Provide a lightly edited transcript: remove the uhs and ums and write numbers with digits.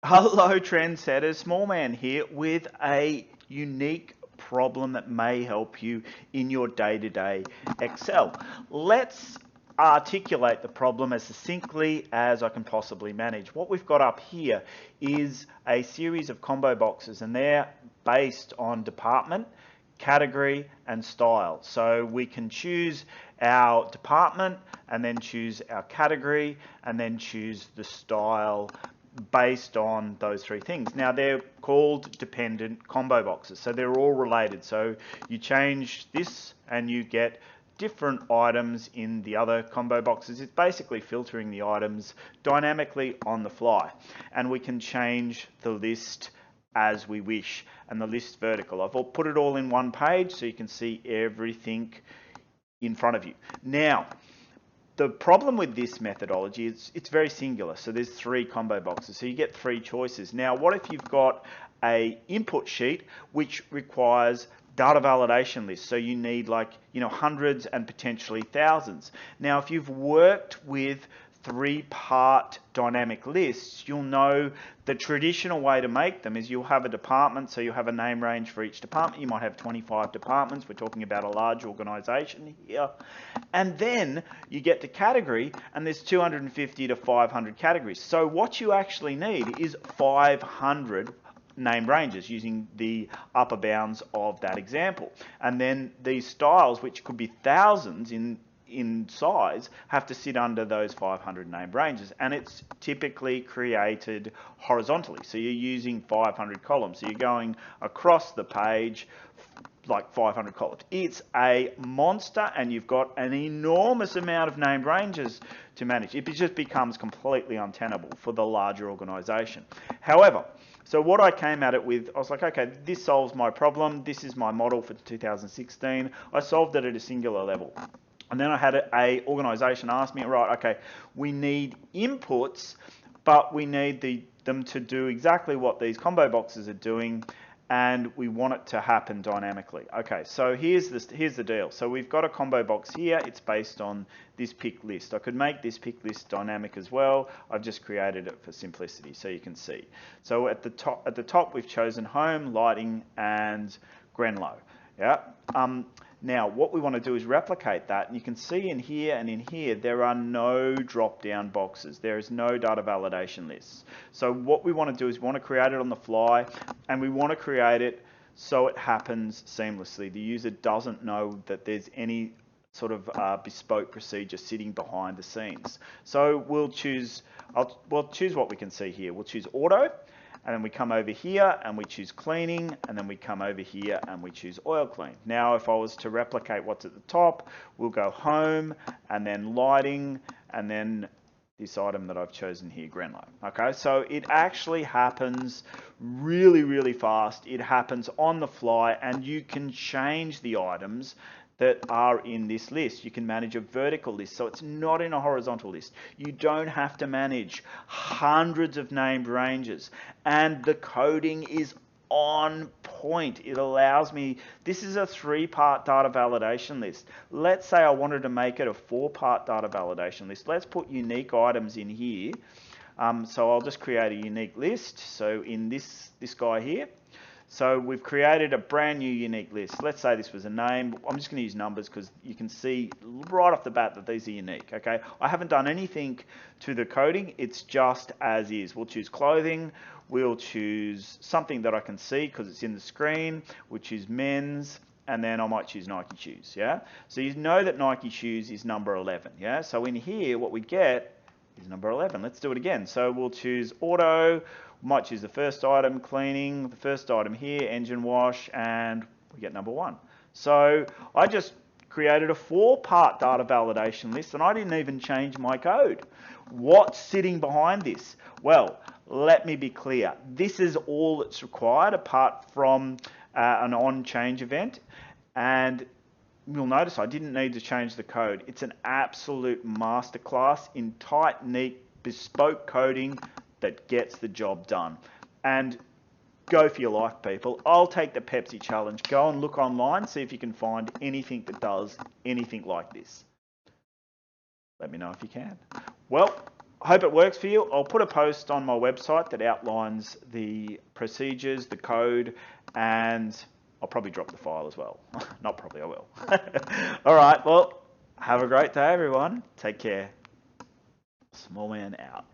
Hello, trendsetters. Small man here with a unique problem that may help you in your day-to-day Excel. Let's articulate the problem as succinctly as I can possibly manage. What we've got up here is a series of combo boxes, and they're based on department, category, and style. So we can choose our department and then choose our category and then choose the style based on those three things. Now they're called dependent combo boxes, so they're all related. So you change this and you get different items in the other combo boxes. It's basically filtering the items dynamically on the fly, and we can change the list as we wish, and the list vertical. I've put it all in one page so you can see everything in front of you. Now, the problem with this methodology is it's very singular. So there's three combo boxes. So you get three choices. Now, what if you've got a input sheet which requires data validation lists? So you need hundreds and potentially thousands. Now, if you've worked with three-part dynamic lists, you'll know the traditional way to make them is you'll have a department, so you'll have a name range for each department. You might have 25 departments. We're talking about a large organization here. And then you get to category, and there's 250 to 500 categories. So what you actually need is 500 named ranges using the upper bounds of that example. And then these styles, which could be thousands in size, have to sit under those 500 named ranges, and it's typically created horizontally. So you're using 500 columns. So you're going across the page like 500 columns. It's a monster, and you've got an enormous amount of named ranges to manage. It just becomes completely untenable for the larger organization. However, so what I came at it with, I was like, okay, this solves my problem. This is my model for 2016. I solved it at a singular level. And then I had a organization ask me, right, okay, we need inputs, but we need them to do exactly what these combo boxes are doing, and we want it to happen dynamically. Okay, so here's the deal. So we've got a combo box here. It's based on this pick list. I could make this pick list dynamic as well. I've just created it for simplicity so you can see. So at the top we've chosen home, lighting, and Grenlow. Yeah. Now, what we want to do is replicate that, and you can see in here and in here, there are no drop-down boxes. There is no data validation lists. So what we want to do is we want to create it on the fly, and we want to create it so it happens seamlessly. The user doesn't know that there's any sort of bespoke procedure sitting behind the scenes. So we'll choose what we can see here. We'll choose auto, and then we come over here and we choose cleaning, and then we come over here and we choose oil clean. Now, if I was to replicate what's at the top, we'll go home and then lighting, and then this item that I've chosen here, Grenlow. Okay, so it actually happens really, really fast. It happens on the fly, and you can change the items that are in this list. You can manage a vertical list, so it's not in a horizontal list. You don't have to manage hundreds of named ranges, and the coding is on point. It allows me, this is a 3-part data validation list. Let's say I wanted to make it a 4-part data validation list. Let's put unique items in here. So I'll just create a unique list. So in this guy here, so we've created a brand new unique list. Let's say this was a name. I'm just going to use numbers because you can see right off the bat that these are unique. Okay, I haven't done anything to the coding. It's just as is. We'll choose clothing. We'll choose something that I can see because it's in the screen. We'll choose men's, and then I might choose Nike shoes. Yeah. So you know that Nike shoes is number 11. Yeah. So in here, what we get is number 11. Let's do it again. So we'll choose auto. We might choose the first item, cleaning, the first item here, engine wash, and we get number 1. So I just created a 4-part data validation list, and I didn't even change my code. What's sitting behind this? Well, let me be clear. This is all that's required apart from an on-change event, and you'll notice I didn't need to change the code. It's an absolute masterclass in tight, neat, bespoke coding that gets the job done. And go for your life, people. I'll take the Pepsi challenge. Go and look online, see if you can find anything that does anything like this. Let me know if you can. Well, I hope it works for you. I'll put a post on my website that outlines the procedures, the code, and I'll probably drop the file as well. Not probably, I will. All right, well, have a great day, everyone. Take care. Small man out.